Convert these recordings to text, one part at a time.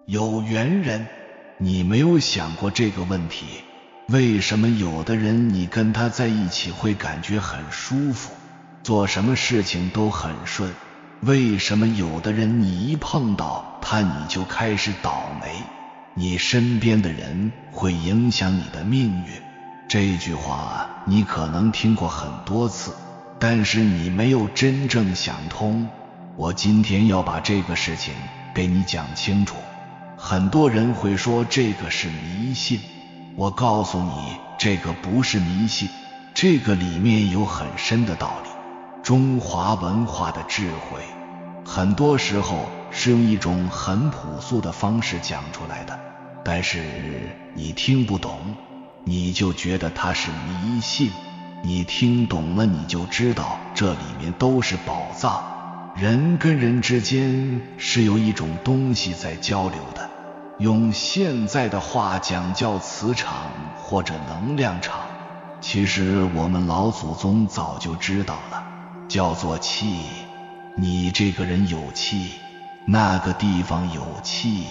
有缘人，你没有想过这个问题？为什么有的人你跟他在一起会感觉很舒服，做什么事情都很顺？为什么有的人你一碰到他你就开始倒霉？你身边的人会影响你的命运。这句话你可能听过很多次，但是你没有真正想通。我今天要把这个事情给你讲清楚。很多人会说这个是迷信，我告诉你，这个不是迷信，这个里面有很深的道理。中华文化的智慧，很多时候是用一种很朴素的方式讲出来的，但是你听不懂，你就觉得它是迷信。你听懂了，你就知道这里面都是宝藏。人跟人之间是有一种东西在交流的，用现在的话讲叫磁场或者能量场，其实我们老祖宗早就知道了，叫做气。你这个人有气，那个地方有气。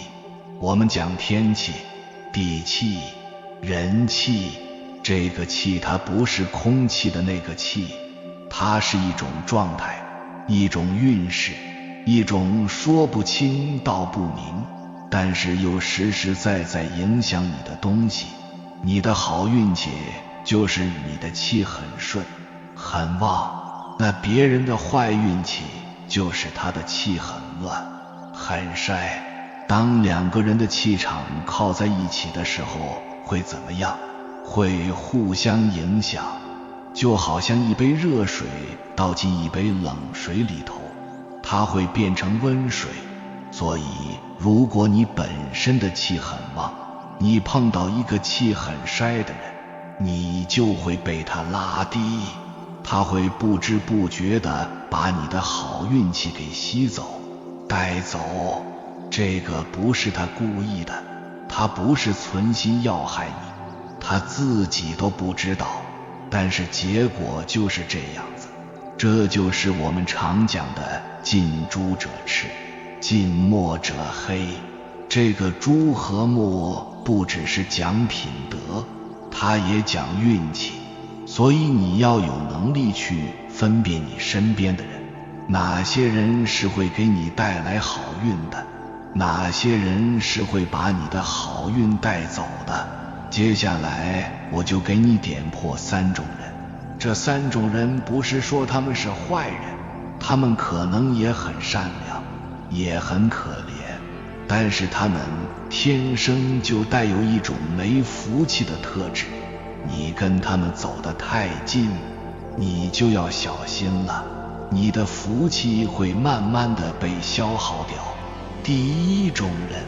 我们讲天气、地气、人气，这个气它不是空气的那个气，它是一种状态，一种运势，一种说不清道不明，但是又实实在在影响你的东西。你的好运气就是你的气很顺很旺，那别人的坏运气就是他的气很乱很衰。当两个人的气场靠在一起的时候会怎么样？会互相影响，就好像一杯热水倒进一杯冷水里头，它会变成温水。所以如果你本身的气很旺，你碰到一个气很衰的人，你就会被他拉低，他会不知不觉地把你的好运气给吸走带走。这个不是他故意的，他不是存心要害你，他自己都不知道，但是结果就是这样子。这就是我们常讲的近朱者赤，近墨者黑。这个朱和墨不只是讲品德，它也讲运气。所以你要有能力去分辨你身边的人，哪些人是会给你带来好运的，哪些人是会把你的好运带走的。接下来我就给你点破3种人。这3种人不是说他们是坏人，他们可能也很善良，也很可怜，但是他们天生就带有一种没福气的特质。你跟他们走得太近，你就要小心了，你的福气会慢慢的被消耗掉。第1种人，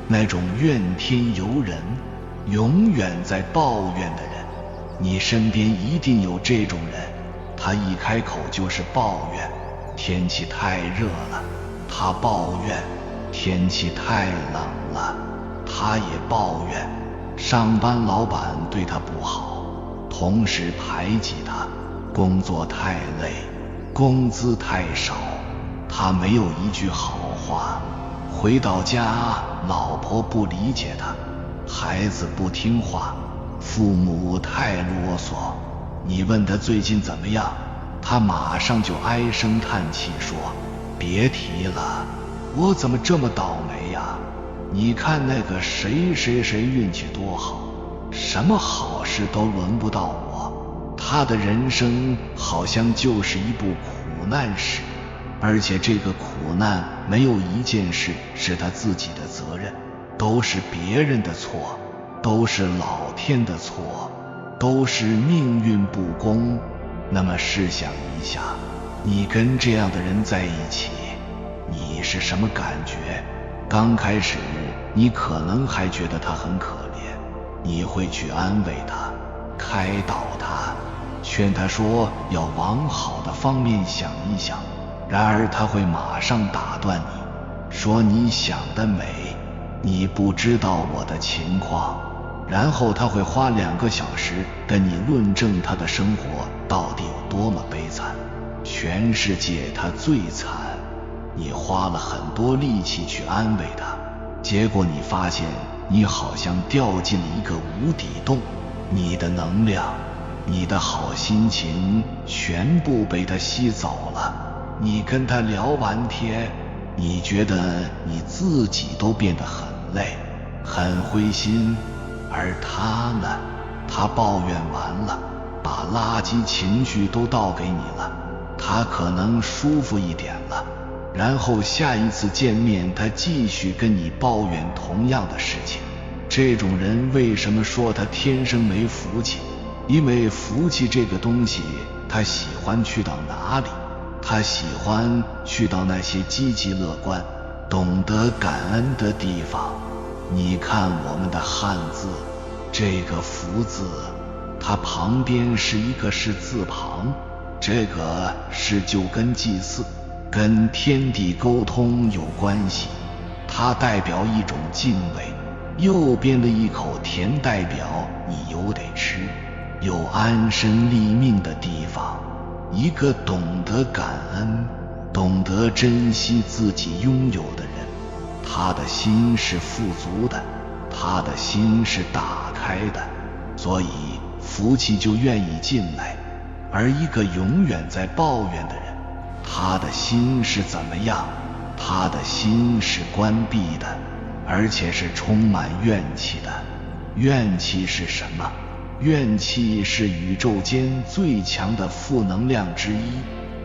那种怨天尤人，永远在抱怨的人。你身边一定有这种人，他一开口就是抱怨，天气太热了，他抱怨；天气太冷了，他也抱怨。上班老板对他不好，同事排挤他，工作太累，工资太少，他没有一句好话。回到家，老婆不理解他，孩子不听话，父母太啰嗦。你问他最近怎么样，他马上就唉声叹气说，别提了，我怎么这么倒霉呀？你看那个谁谁谁运气多好，什么好事都轮不到我。他的人生好像就是一部苦难史，而且这个苦难没有一件事是他自己的责任，都是别人的错，都是老天的错，都是命运不公。那么试想一下，你跟这样的人在一起，你是什么感觉？刚开始你可能还觉得他很可怜，你会去安慰他，开导他，劝他说要往好的方面想一想。然而他会马上打断你，说你想得美，你不知道我的情况。然后他会花2个小时跟你论证他的生活到底有多么悲惨，全世界他最惨。你花了很多力气去安慰他，结果你发现你好像掉进了一个无底洞，你的能量，你的好心情全部被他吸走了。你跟他聊完天，你觉得你自己都变得很累，很灰心，而他呢，他抱怨完了，把垃圾情绪都倒给你了，他可能舒服一点了，然后下一次见面他继续跟你抱怨同样的事情。这种人为什么说他天生没福气？因为福气这个东西，他喜欢去到哪里？他喜欢去到那些积极乐观、懂得感恩的地方。你看我们的汉字，这个福字，它旁边是一个士字旁，这个士就跟祭祀、跟天地沟通有关系，它代表一种敬畏。右边的一口田代表你有得吃，有安身立命的地方。一个懂得感恩、懂得珍惜自己拥有的人，他的心是富足的，他的心是打开的，所以福气就愿意进来。而一个永远在抱怨的人，他的心是怎么样？他的心是关闭的，而且是充满怨气的。怨气是什么？怨气是宇宙间最强的负能量之一。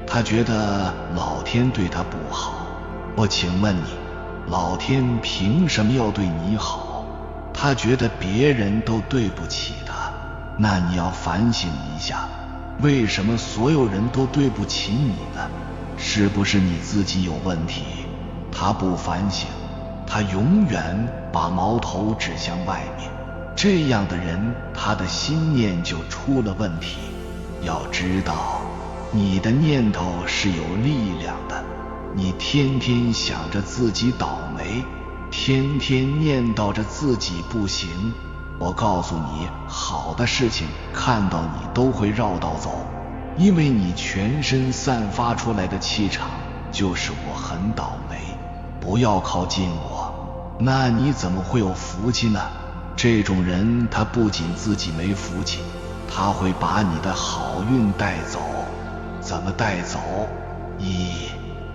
他觉得老天对他不好。我请问你，老天凭什么要对你好？他觉得别人都对不起他。那你要反省一下，为什么所有人都对不起你呢？是不是你自己有问题？他不反省，他永远把矛头指向外面。这样的人，他的心念就出了问题。要知道，你的念头是有力量的。你天天想着自己倒霉，天天念叨着自己不行，我告诉你，好的事情看到你都会绕道走，因为你全身散发出来的气场就是我很倒霉，不要靠近我。那你怎么会有福气呢？这种人他不仅自己没福气，他会把你的好运带走。怎么带走？一，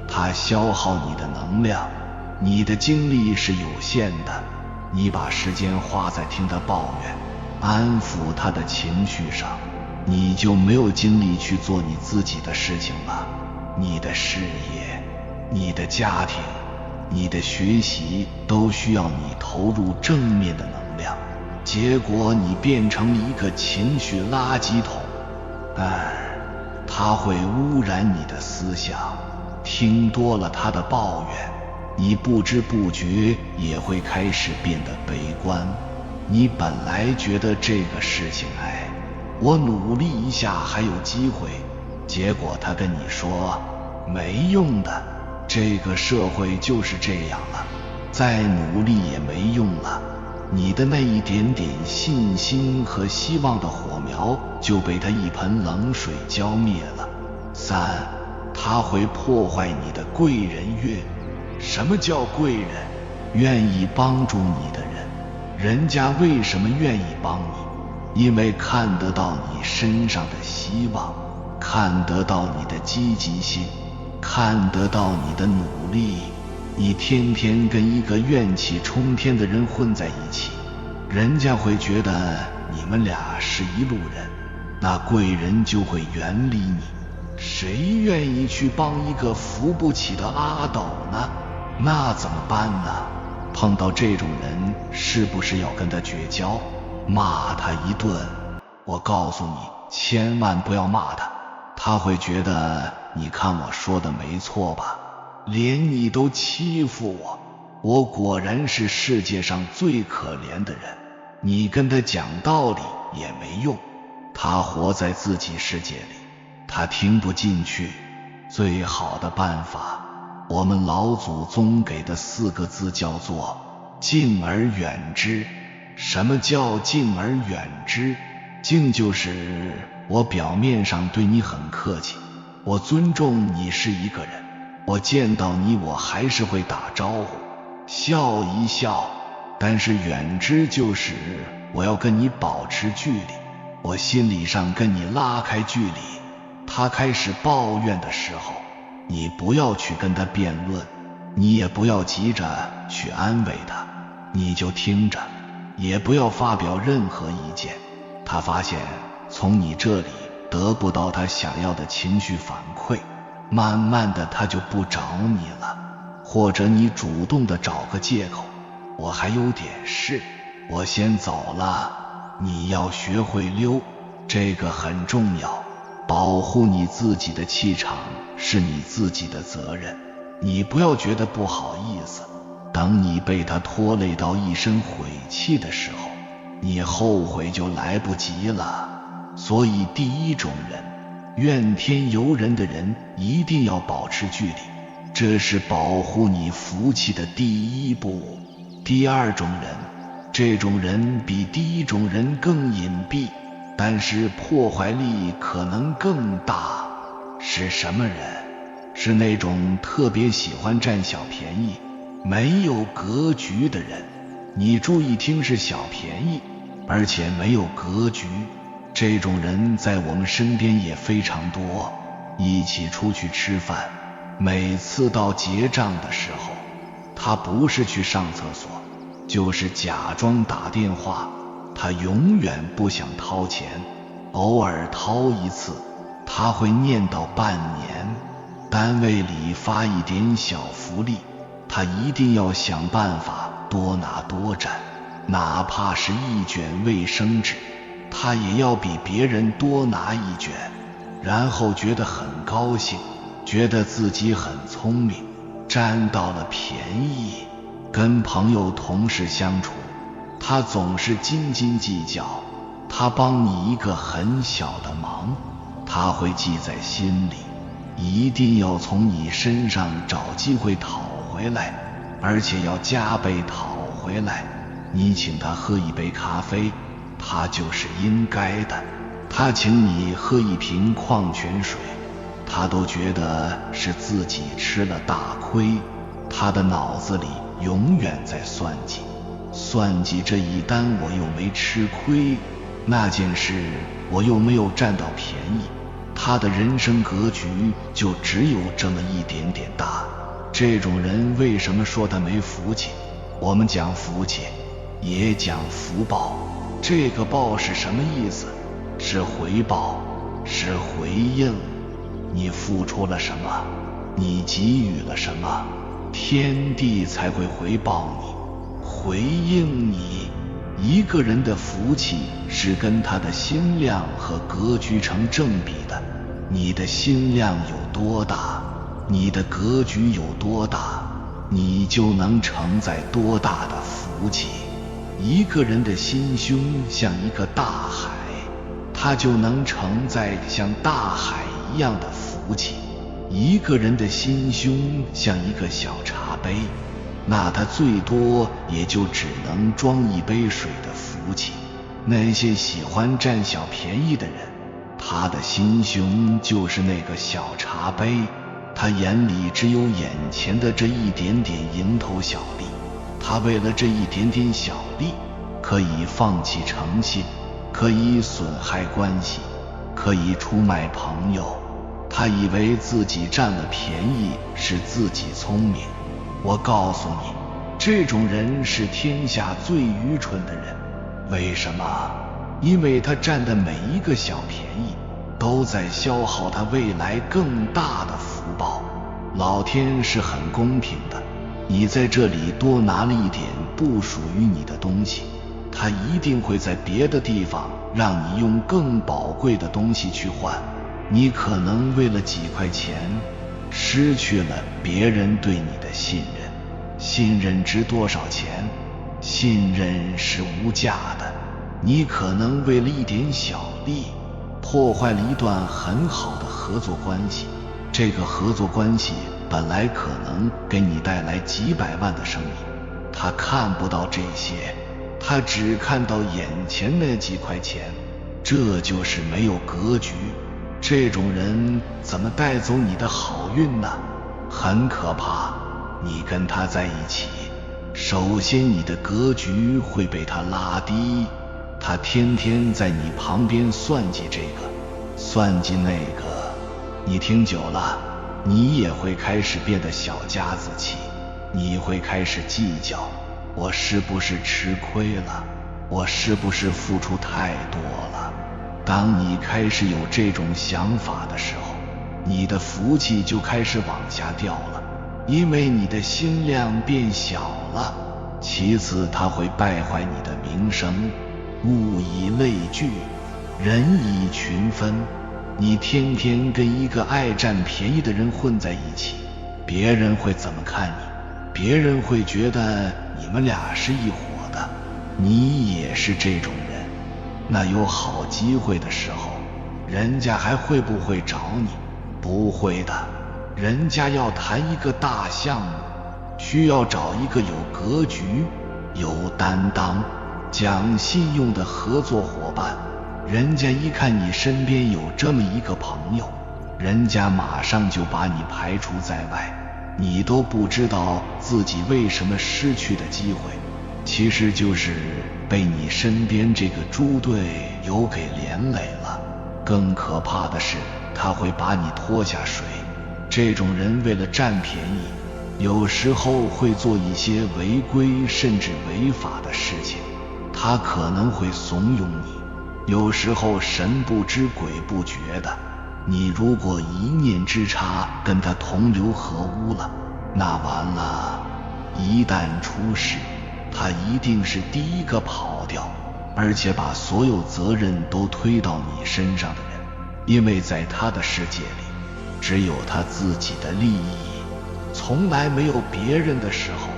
他消耗你的能量，你的精力是有限的，你把时间花在听他抱怨、安抚他的情绪上，你就没有精力去做你自己的事情了。你的事业、你的家庭、你的学习都需要你投入正面的能量，结果你变成了一个情绪垃圾桶。它会污染你的思想，听多了他的抱怨，你不知不觉也会开始变得悲观。你本来觉得这个事情我努力一下还有机会，结果他跟你说没用的，这个社会就是这样了，再努力也没用了。你的那一点点信心和希望的火苗就被他一盆冷水浇灭了。三，他会破坏你的贵人运。什么叫贵人？愿意帮助你的人。人家为什么愿意帮你？因为看得到你身上的希望，看得到你的积极性，看得到你的努力。你天天跟一个怨气冲天的人混在一起，人家会觉得你们俩是一路人，那贵人就会远离你。谁愿意去帮一个扶不起的阿斗呢？那怎么办呢？碰到这种人，是不是要跟他绝交，骂他一顿？我告诉你，千万不要骂他，他会觉得你看我说的没错吧，连你都欺负我，我果然是世界上最可怜的人。你跟他讲道理也没用，他活在自己世界里，他听不进去。最好的办法，我们老祖宗给的4个字叫做敬而远之。什么叫敬而远之？敬就是我表面上对你很客气，我尊重你是一个人，我见到你我还是会打招呼，笑一笑，但是远之就是我要跟你保持距离，我心理上跟你拉开距离。他开始抱怨的时候，你不要去跟他辩论，你也不要急着去安慰他，你就听着，也不要发表任何意见。他发现从你这里得不到他想要的情绪反馈，慢慢的他就不找你了，或者你主动的找个借口，我还有点事，我先走了。你要学会溜，这个很重要，保护你自己的气场是你自己的责任，你不要觉得不好意思，等你被他拖累到一身晦气的时候，你后悔就来不及了。所以第一种人，怨天尤人的人一定要保持距离，这是保护你福气的第一步。第二种人，这种人比第一种人更隐蔽，但是破坏力可能更大。是什么人？是那种特别喜欢占小便宜、没有格局的人。你注意听，是小便宜，而且没有格局。这种人在我们身边也非常多，一起出去吃饭，每次到结账的时候，他不是去上厕所，就是假装打电话，他永远不想掏钱，偶尔掏一次，他会念叨半年。单位里发一点小福利，他一定要想办法多拿多占，哪怕是一卷卫生纸，他也要比别人多拿一卷，然后觉得很高兴，觉得自己很聪明，占到了便宜。跟朋友同事相处，他总是斤斤计较，他帮你一个很小的忙，他会记在心里，一定要从你身上找机会讨回来，而且要加倍讨回来。你请他喝一杯咖啡，他就是应该的，他请你喝一瓶矿泉水，他都觉得是自己吃了大亏，他的脑子里永远在算计，算计这一单我又没吃亏，那件事我又没有占到便宜，他的人生格局就只有这么一点点大。这种人为什么说他没福气？我们讲福气，也讲福报。这个报是什么意思？是回报，是回应。你付出了什么，你给予了什么，天地才会回报你，回应你。一个人的福气是跟他的心量和格局成正比的，你的心量有多大，你的格局有多大，你就能承载多大的福气。一个人的心胸像一个大海，他就能承载像大海一样的福气。一个人的心胸像一个小茶杯，那他最多也就只能装一杯水的福气。那些喜欢占小便宜的人，他的心胸就是那个小茶杯，他眼里只有眼前的这一点点蝇头小利，他为了这一点点小利，可以放弃诚信，可以损害关系，可以出卖朋友。他以为自己占了便宜是自己聪明，我告诉你，这种人是天下最愚蠢的人。为什么？因为他占的每一个小便宜，都在消耗他未来更大的福报。老天是很公平的，你在这里多拿了一点不属于你的东西，他一定会在别的地方让你用更宝贵的东西去换。你可能为了几块钱失去了别人对你的信任。信任值多少钱？信任是无价的。你可能为了一点小利破坏了一段很好的合作关系，这个合作关系本来可能给你带来几百万的生意，他看不到这些，他只看到眼前那几块钱，这就是没有格局。这种人怎么带走你的好运呢？很可怕。你跟他在一起，首先你的格局会被他拉低，他天天在你旁边算计这个算计那个，你听久了你也会开始变得小家子气，你会开始计较，我是不是吃亏了，我是不是付出太多了。当你开始有这种想法的时候，你的福气就开始往下掉了，因为你的心量变小了。其次，它会败坏你的名声，物以类聚，人以群分。你天天跟一个爱占便宜的人混在一起，别人会怎么看你？别人会觉得你们俩是一伙的，你也是这种人。那有好机会的时候，人家还会不会找你？不会的，人家要谈一个大项目，需要找一个有格局、有担当、讲信用的合作伙伴。人家一看你身边有这么一个朋友，人家马上就把你排除在外，你都不知道自己为什么失去的机会，其实就是被你身边这个猪队友给连累了。更可怕的是，他会把你拖下水。这种人为了占便宜，有时候会做一些违规甚至违法的事情。他可能会怂恿你，有时候神不知鬼不觉的，你如果一念之差跟他同流合污了，那完了，一旦出事，他一定是第一个跑掉，而且把所有责任都推到你身上的人。因为在他的世界里，只有他自己的利益，从来没有别人的时候，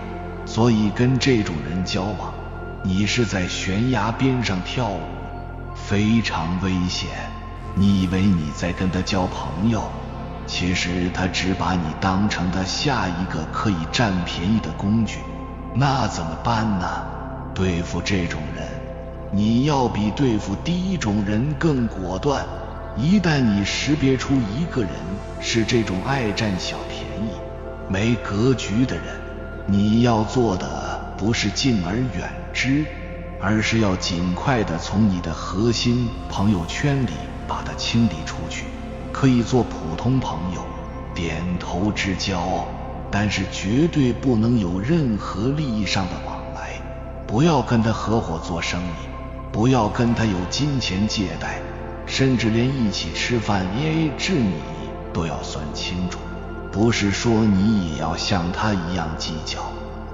所以跟这种人交往，你是在悬崖边上跳舞，非常危险。你以为你在跟他交朋友，其实他只把你当成他下一个可以占便宜的工具。那怎么办呢？对付这种人，你要比对付第一种人更果断。一旦你识别出一个人是这种爱占小便宜、没格局的人，你要做的不是敬而远之，而是要尽快的从你的核心朋友圈里把它清理出去。可以做普通朋友，点头之交，但是绝对不能有任何利益上的往来。不要跟他合伙做生意，不要跟他有金钱借贷，甚至连一起吃饭 AA 制你都要算清楚。不是说你也要像他一样计较，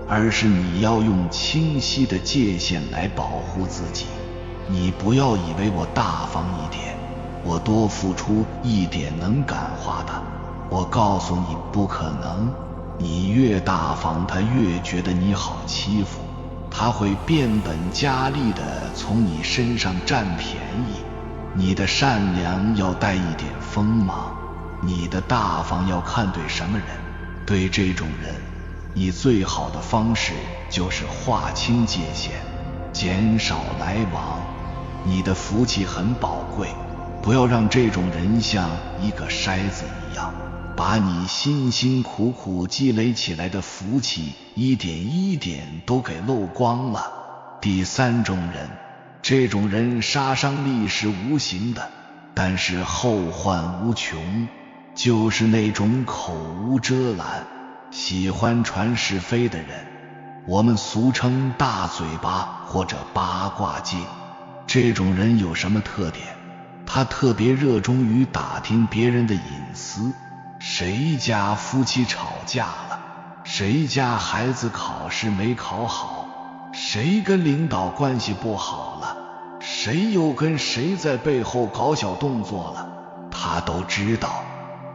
而是你要用清晰的界限来保护自己。你不要以为我大方一点，我多付出一点能感化他，我告诉你不可能。你越大方，他越觉得你好欺负，他会变本加厉地从你身上占便宜。你的善良要带一点锋芒，你的大方要看对什么人。对这种人，你最好的方式就是划清界限，减少来往。你的福气很宝贵，不要让这种人像一个筛子一样，把你辛辛苦苦积累起来的福气一点一点都给漏光了。第三种人，这种人杀伤力是无形的，但是后患无穷，就是那种口无遮拦、喜欢传是非的人，我们俗称大嘴巴或者八卦精。这种人有什么特点？他特别热衷于打听别人的隐私，谁家夫妻吵架了，谁家孩子考试没考好，谁跟领导关系不好了，谁又跟谁在背后搞小动作了，他都知道。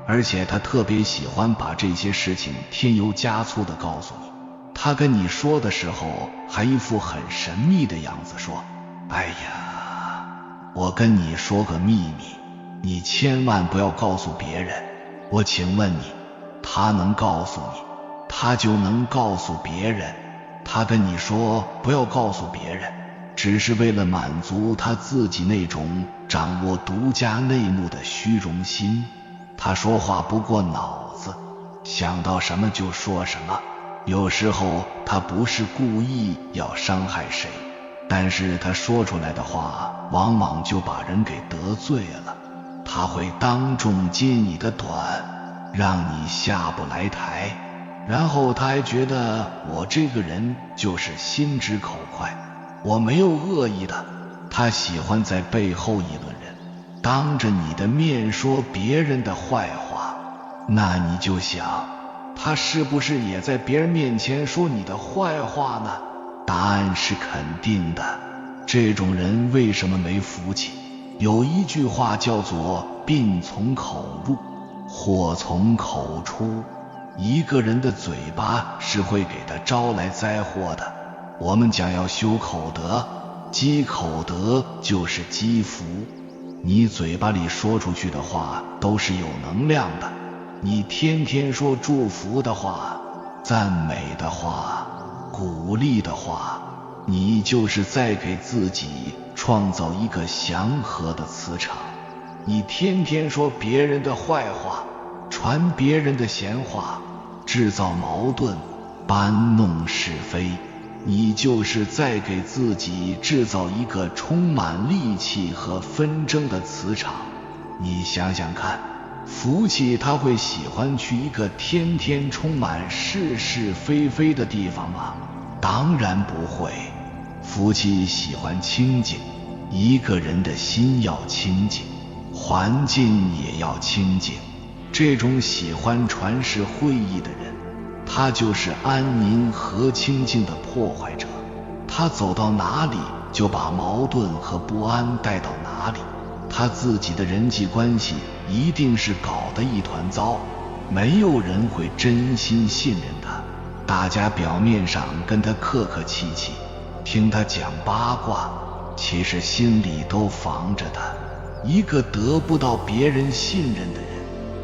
而且他特别喜欢把这些事情添油加醋地告诉你。他跟你说的时候还一副很神秘的样子，说：哎呀，我跟你说个秘密，你千万不要告诉别人。我请问你，他能告诉你，他就能告诉别人。他跟你说不要告诉别人，只是为了满足他自己那种掌握独家内幕的虚荣心。他说话不过脑子，想到什么就说什么，有时候他不是故意要伤害谁，但是他说出来的话往往就把人给得罪了。他会当众揭你的短，让你下不来台，然后他还觉得我这个人就是心直口快，我没有恶意的。他喜欢在背后议论人，当着你的面说别人的坏话。那你就想，他是不是也在别人面前说你的坏话呢？答案是肯定的。这种人为什么没福气？有一句话叫做病从口入，祸从口出。一个人的嘴巴是会给他招来灾祸的。我们讲要修口德，积口德就是积福。你嘴巴里说出去的话都是有能量的，你天天说祝福的话、赞美的话、鼓励的话，你就是在给自己创造一个祥和的磁场。你天天说别人的坏话，传别人的闲话，制造矛盾，搬弄是非，你就是在给自己制造一个充满戾气和纷争的磁场。你想想看，福气他会喜欢去一个天天充满是是非非的地方吗？当然不会。福气喜欢清静，一个人的心要清静，环境也要清静。这种喜欢传世会议的人，他就是安宁和清静的破坏者。他走到哪里就把矛盾和不安带到哪里，他自己的人际关系一定是搞得一团糟，没有人会真心信任他。大家表面上跟他客客气气，听他讲八卦，其实心里都防着他。一个得不到别人信任的人，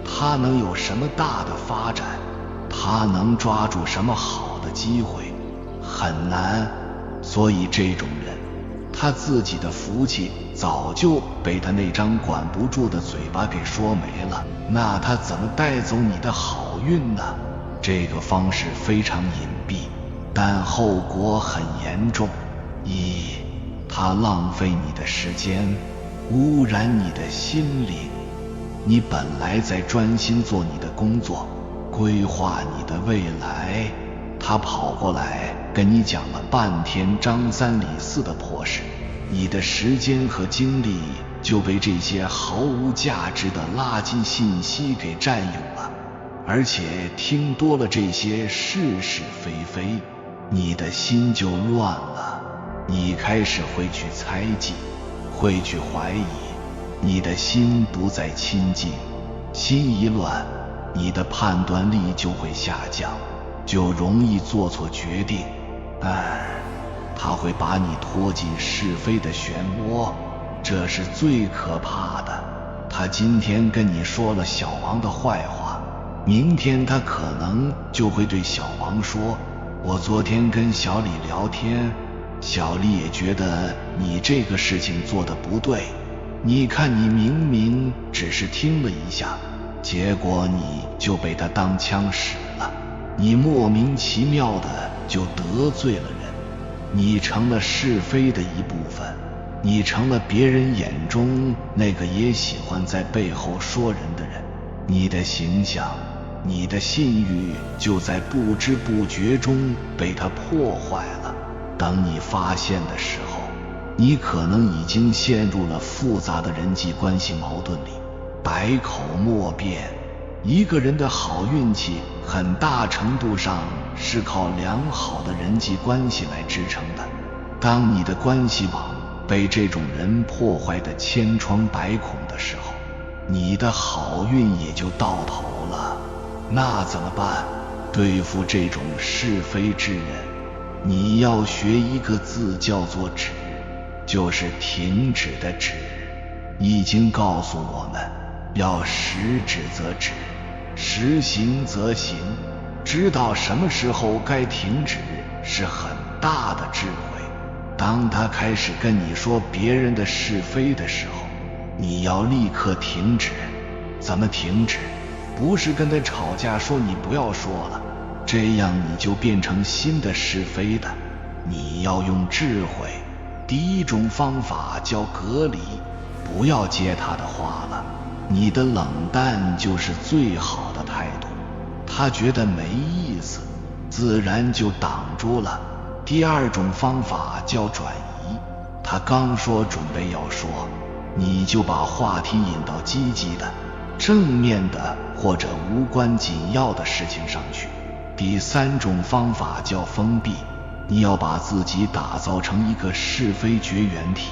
他能有什么大的发展？他能抓住什么好的机会？很难。所以这种人，他自己的福气早就被他那张管不住的嘴巴给说没了，那他怎么带走你的好运呢？这个方式非常隐蔽，但后果很严重。一，他浪费你的时间，污染你的心灵。你本来在专心做你的工作，规划你的未来，他跑过来跟你讲了半天张三李四的破事，你的时间和精力就被这些毫无价值的垃圾信息给占用了。而且听多了这些是是非非，你的心就乱了，你开始会去猜忌，会去怀疑，你的心不再清净。心一乱，你的判断力就会下降，就容易做错决定。他会把你拖进是非的漩涡，这是最可怕的。他今天跟你说了小王的坏话，明天他可能就会对小王说，我昨天跟小李聊天，小李也觉得你这个事情做得不对，你看你明明只是听了一下，结果你就被他当枪使了，你莫名其妙的就得罪了人，你成了是非的一部分，你成了别人眼中那个也喜欢在背后说人的人，你的形象，你的信誉就在不知不觉中被他破坏了。等你发现的时候，你可能已经陷入了复杂的人际关系矛盾里，百口莫辩。一个人的好运气很大程度上是靠良好的人际关系来支撑的。当你的关系网被这种人破坏得千疮百孔的时候，你的好运也就到头了。那怎么办？对付这种是非之人，你要学一个字，叫做止，就是停止的止。易经告诉我们，要时止则止，时行则行。知道什么时候该停止是很大的智慧。当他开始跟你说别人的是非的时候，你要立刻停止。怎么停止？不是跟他吵架说你不要说了，这样你就变成新的是非的。你要用智慧。第一种方法叫隔离，不要接他的话了，你的冷淡就是最好的态度。他觉得没意思，自然就挡住了。第二种方法叫转移，他刚说准备要说，你就把话题引到积极的、正面的或者无关紧要的事情上去。第三种方法叫封闭，你要把自己打造成一个是非绝缘体，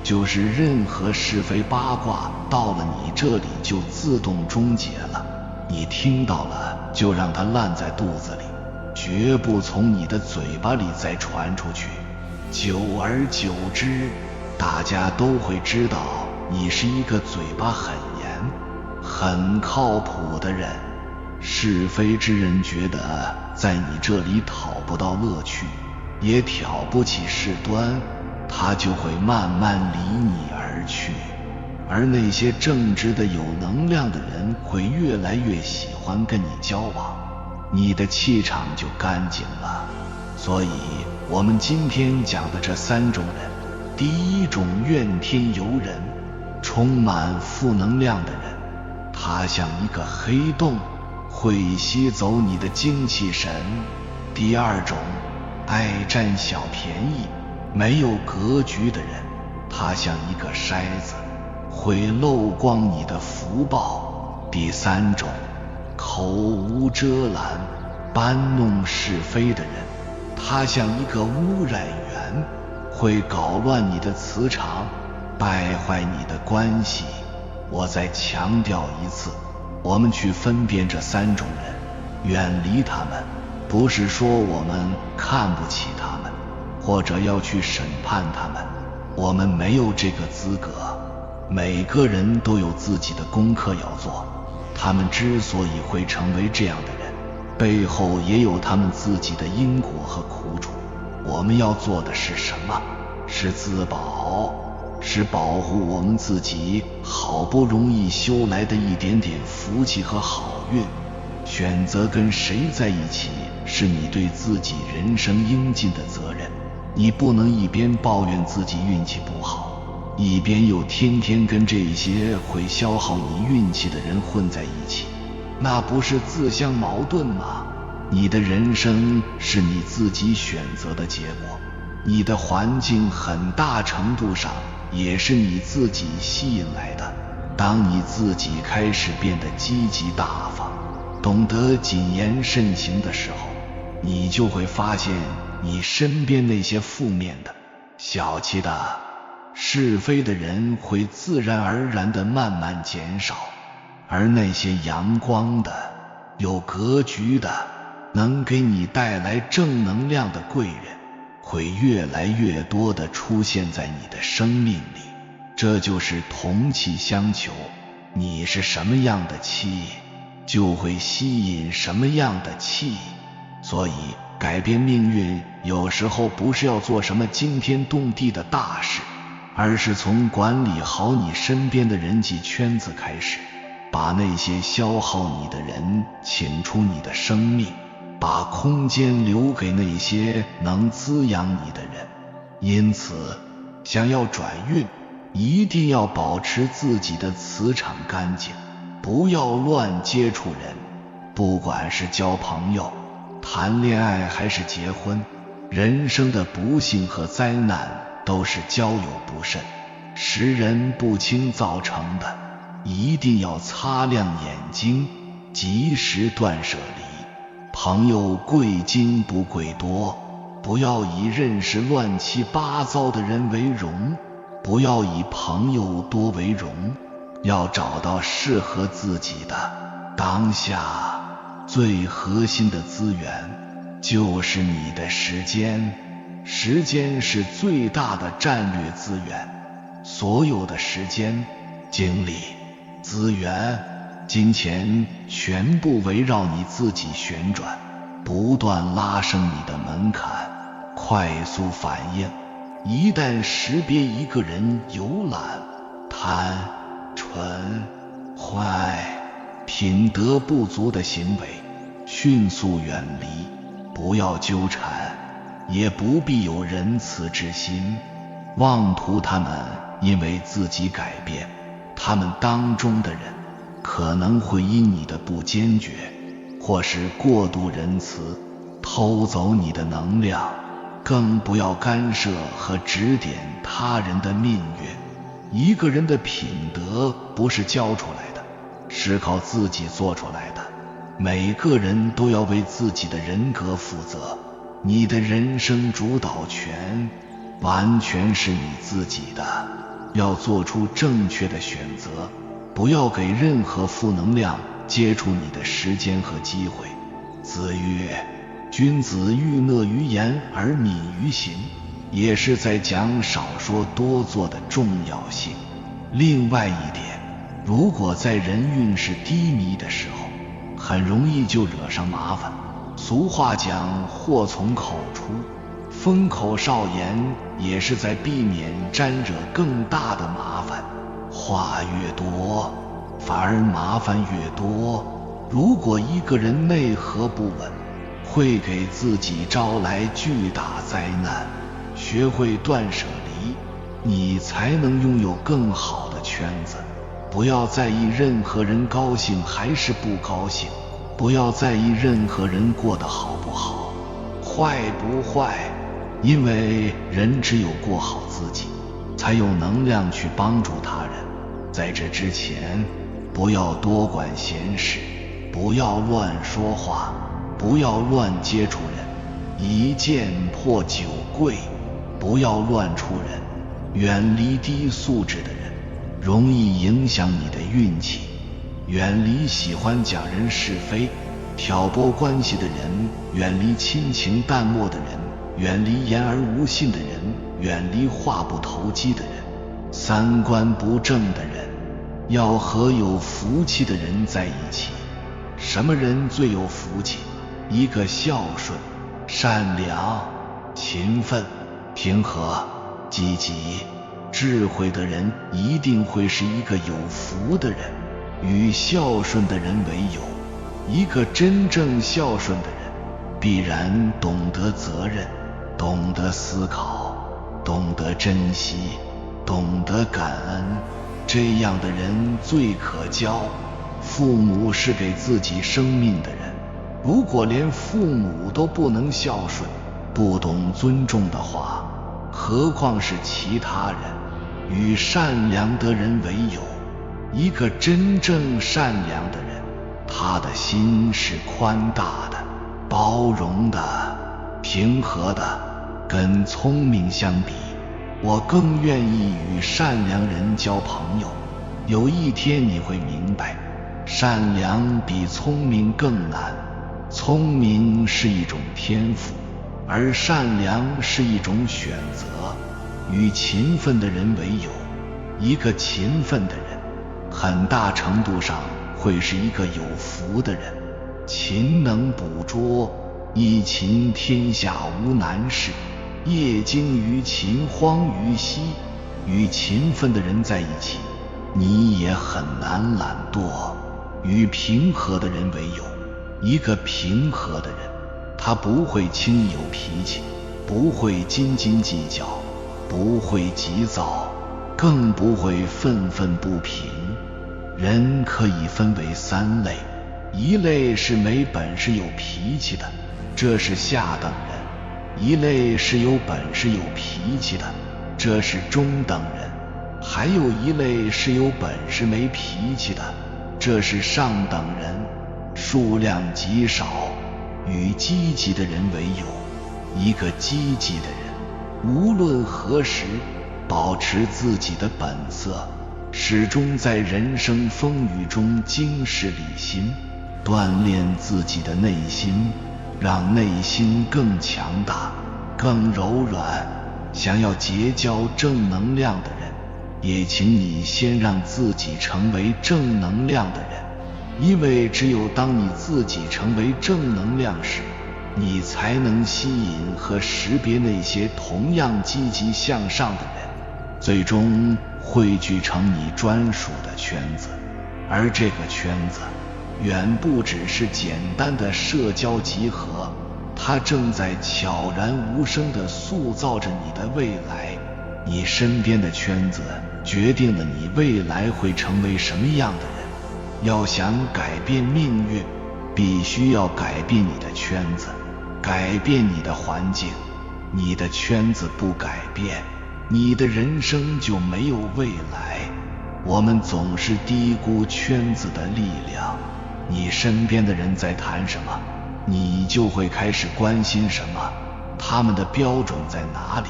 就是任何是非八卦到了你这里就自动终结了，你听到了就让它烂在肚子里，绝不从你的嘴巴里再传出去。久而久之，大家都会知道你是一个嘴巴很严、很靠谱的人。是非之人觉得在你这里讨不到乐趣，也挑不起事端，他就会慢慢离你而去。而那些正直的有能量的人会越来越喜欢跟你交往，你的气场就干净了。所以我们今天讲的这三种人，第一种怨天尤人，充满负能量的人，他像一个黑洞，会吸走你的精气神。第二种爱占小便宜、没有格局的人，他像一个筛子，会漏光你的福报。第三种口无遮拦、搬弄是非的人，他像一个污染源，会搞乱你的磁场，败坏你的关系。我再强调一次，我们去分辨这三种人，远离他们，不是说我们看不起他们，或者要去审判他们，我们没有这个资格。每个人都有自己的功课要做，他们之所以会成为这样的人，背后也有他们自己的因果和苦楚。我们要做的是什么？是自保，是保护我们自己好不容易修来的一点点福气和好运。选择跟谁在一起，是你对自己人生应尽的责任。你不能一边抱怨自己运气不好，一边又天天跟这些会消耗你运气的人混在一起，那不是自相矛盾吗？你的人生是你自己选择的结果，你的环境很大程度上也是你自己吸引来的。当你自己开始变得积极大方，懂得谨言慎行的时候，你就会发现你身边那些负面的、小气的、是非的人会自然而然地慢慢减少，而那些阳光的、有格局的、能给你带来正能量的贵人，会越来越多地出现在你的生命里。这就是同气相求，你是什么样的气，就会吸引什么样的气。所以改变命运有时候不是要做什么惊天动地的大事，而是从管理好你身边的人际圈子开始，把那些消耗你的人请出你的生命，把空间留给那些能滋养你的人。因此想要转运，一定要保持自己的磁场干净，不要乱接触人。不管是交朋友、谈恋爱还是结婚，人生的不幸和灾难都是交友不慎、识人不清造成的，一定要擦亮眼睛，及时断舍离。朋友贵精不贵多，不要以认识乱七八糟的人为荣，不要以朋友多为荣，要找到适合自己的。当下最核心的资源就是你的时间，时间是最大的战略资源，所有的时间、精力、资源、金钱全部围绕你自己旋转，不断拉升你的门槛，快速反应。一旦识别一个人有懒、贪、蠢、坏、品德不足的行为，迅速远离，不要纠缠，也不必有仁慈之心。妄图他们因为自己改变，他们当中的人可能会因你的不坚决，或是过度仁慈，偷走你的能量。更不要干涉和指点他人的命运。一个人的品德不是教出来的，是靠自己做出来的。每个人都要为自己的人格负责，你的人生主导权完全是你自己的，要做出正确的选择，不要给任何负能量接触你的时间和机会。子曰：君子欲讷于言而敏于行，也是在讲少说多做的重要性。另外一点，如果在人运势低迷的时候，很容易就惹上麻烦。俗话讲祸从口出，封口少言也是在避免沾惹更大的麻烦。话越多，反而麻烦越多。如果一个人内核不稳，会给自己招来巨大灾难。学会断舍离，你才能拥有更好的圈子。不要在意任何人高兴还是不高兴，不要在意任何人过得好不好，坏不坏，因为人只有过好自己，才有能量去帮助他人。在这之前，不要多管闲事，不要乱说话，不要乱接触人，一见破九贵。不要乱出人，远离低素质的人，容易影响你的运气。远离喜欢讲人是非、挑拨关系的人，远离亲情淡漠的人，远离言而无信的人，远离话不投机的人，三观不正的人。要和有福气的人在一起。什么人最有福气？一个孝顺、善良、勤奋、平和、积极、智慧的人，一定会是一个有福的人。与孝顺的人为友，一个真正孝顺的人，必然懂得责任，懂得思考，懂得珍惜，懂得感恩。这样的人最可交。父母是给自己生命的人，如果连父母都不能孝顺，不懂尊重的话，何况是其他人。与善良的人为友，一个真正善良的人，他的心是宽大的、包容的、平和的。跟聪明相比，我更愿意与善良人交朋友。有一天你会明白，善良比聪明更难。聪明是一种天赋，而善良是一种选择。与勤奋的人为友，一个勤奋的人，很大程度上会是一个有福的人。勤能捕捉，一勤天下无难事，业精于勤，荒于嬉。与勤奋的人在一起，你也很难懒惰。与平和的人为友，一个平和的人，他不会轻易有脾气，不会斤斤计较，不会急躁，更不会愤愤不平。人可以分为三类，一类是没本事有脾气的，这是下等人；一类是有本事有脾气的，这是中等人；还有一类是有本事没脾气的，这是上等人。数量极少。与积极的人为友，一个积极的人，无论何时保持自己的本色，始终在人生风雨中经世理心，锻炼自己的内心，让内心更强大，更柔软。想要结交正能量的人，也请你先让自己成为正能量的人。因为只有当你自己成为正能量时，你才能吸引和识别那些同样积极向上的人，最终汇聚成你专属的圈子。而这个圈子远不只是简单的社交集合，它正在悄然无声地塑造着你的未来。你身边的圈子决定了你未来会成为什么样的人。要想改变命运，必须要改变你的圈子，改变你的环境。你的圈子不改变，你的人生就没有未来。我们总是低估圈子的力量。你身边的人在谈什么，你就会开始关心什么，他们的标准在哪里，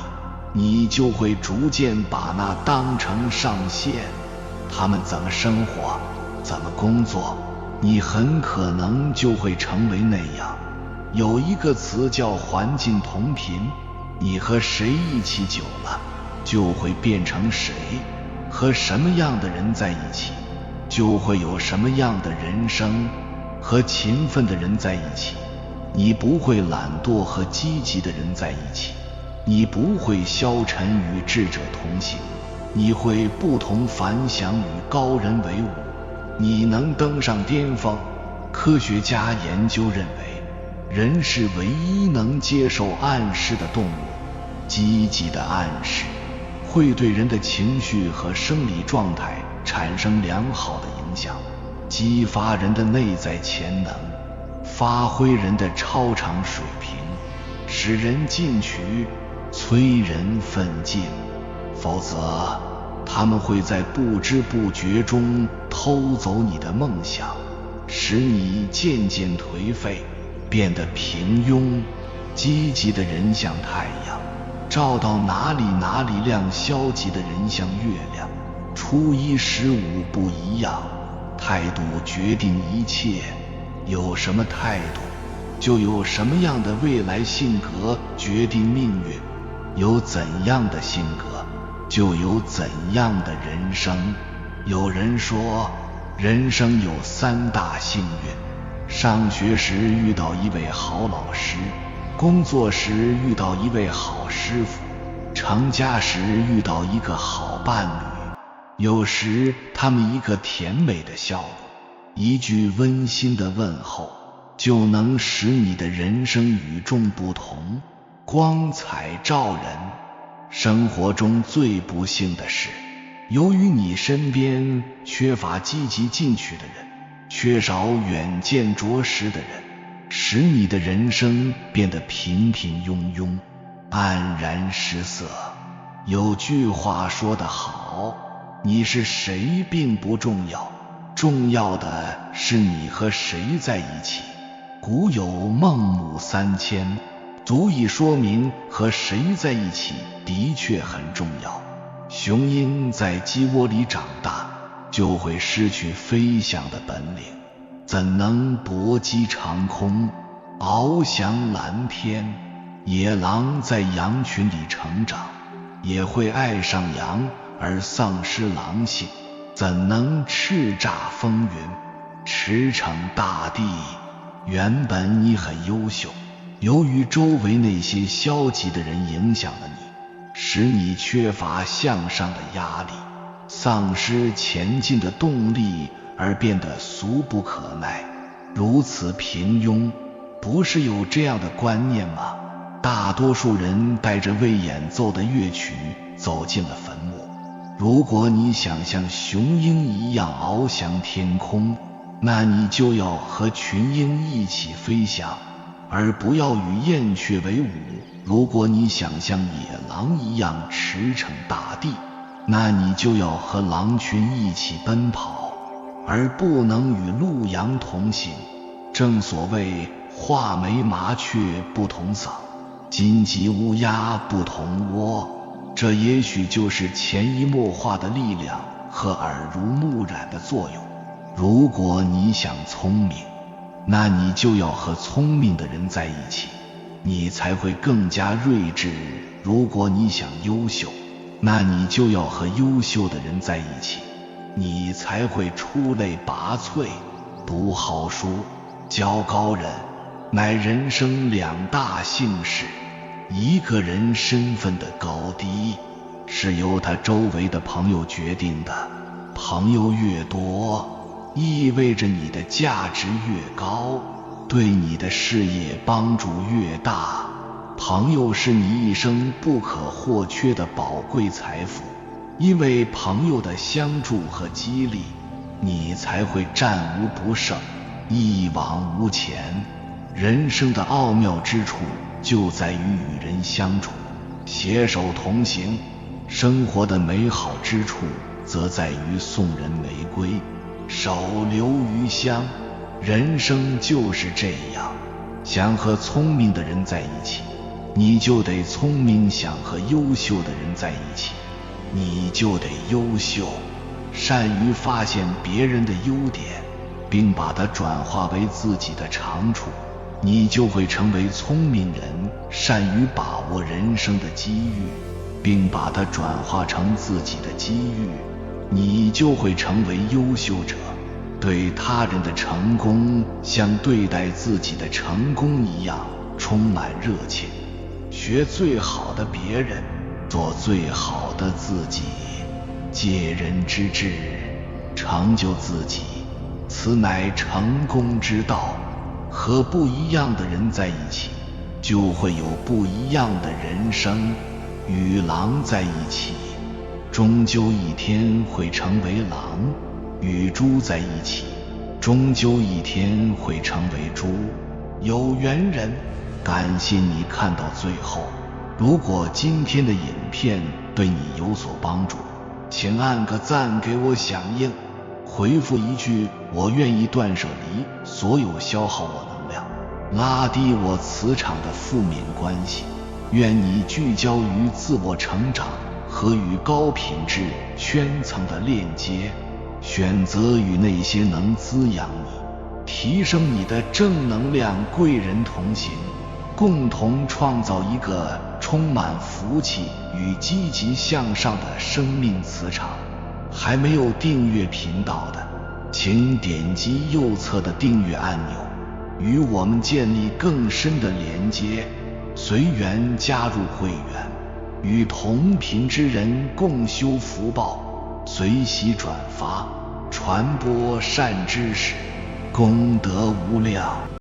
你就会逐渐把那当成上限。他们怎么生活，怎么工作，你很可能就会成为那样。有一个词叫环境同频，你和谁一起久了，就会变成谁。和什么样的人在一起，就会有什么样的人生。和勤奋的人在一起，你不会懒惰；和积极的人在一起，你不会消沉与智者同行，你会不同凡响与高人为伍，你能登上巅峰。科学家研究认为，人是唯一能接受暗示的动物。积极的暗示会对人的情绪和生理状态产生良好的影响，激发人的内在潜能，发挥人的超常水平，使人进取，催人奋进。否则，他们会在不知不觉中偷走你的梦想，使你渐渐颓废，变得平庸。积极的人像太阳，照到哪里哪里亮；消极的人像月亮，初一十五不一样。态度决定一切，有什么态度，就有什么样的未来。性格决定命运，有怎样的性格，就有怎样的人生。有人说，人生有3大幸运：上学时遇到一位好老师，工作时遇到一位好师傅，成家时遇到一个好伴侣。有时他们一个甜美的笑容，一句温馨的问候，就能使你的人生与众不同，光彩照人。生活中最不幸的是，由于你身边缺乏积极进取的人，缺少远见卓识的人，使你的人生变得平平庸庸，黯然失色。有句话说得好，你是谁并不重要，重要的是你和谁在一起。古有孟母3000，足以说明和谁在一起的确很重要。雄鹰在鸡窝里长大，就会失去飞翔的本领，怎能搏击长空，翱翔蓝天？野狼在羊群里成长，也会爱上羊而丧失狼性，怎能叱咤风云，驰骋大地？原本你很优秀，由于周围那些消极的人影响了你，使你缺乏向上的压力，丧失前进的动力，而变得俗不可耐，如此平庸。不是有这样的观念吗？大多数人带着未演奏的乐曲走进了坟墓。如果你想像雄鹰一样翱翔天空，那你就要和群鹰一起飞翔，而不要与燕雀为伍。如果你想像野狼一样驰骋大地，那你就要和狼群一起奔跑，而不能与鹿羊同行。正所谓画眉麻雀不同嗓，荆棘乌鸦不同窝。这也许就是潜移默化的力量和耳濡目染的作用。如果你想聪明，那你就要和聪明的人在一起，你才会更加睿智。如果你想优秀，那你就要和优秀的人在一起，你才会出类拔萃。不好书，教高人，乃人生2大幸事。一个人身份的高低，是由他周围的朋友决定的。朋友越多，意味着你的价值越高，对你的事业帮助越大。朋友是你一生不可或缺的宝贵财富，因为朋友的相助和激励，你才会战无不胜，一往无前。人生的奥妙之处就在于与人相处，携手同行。生活的美好之处则在于送人玫瑰，手留余香。人生就是这样，想和聪明的人在一起，你就得聪明；想和优秀的人在一起，你就得优秀。善于发现别人的优点，并把它转化为自己的长处，你就会成为聪明人。善于把握人生的机遇，并把它转化成自己的机遇，你就会成为优秀者。对他人的成功像对待自己的成功一样充满热情，学最好的别人，做最好的自己。借人之智，成就自己，此乃成功之道。和不一样的人在一起，就会有不一样的人生。与狼在一起，终究一天会成为狼；与猪在一起，终究一天会成为猪。有缘人，感谢你看到最后。如果今天的影片对你有所帮助，请按个赞给我响应，回复一句我愿意，断舍离所有消耗我能量，拉低我磁场的负面关系。愿你聚焦于自我成长和与高品质圈层的链接，选择与那些能滋养你、提升你的正能量贵人同行，共同创造一个充满福气与积极向上的生命磁场。还没有订阅频道的，请点击右侧的订阅按钮，与我们建立更深的连接。随缘加入会员，与同频之人共修福报，随喜转发，传播善知识，功德无量。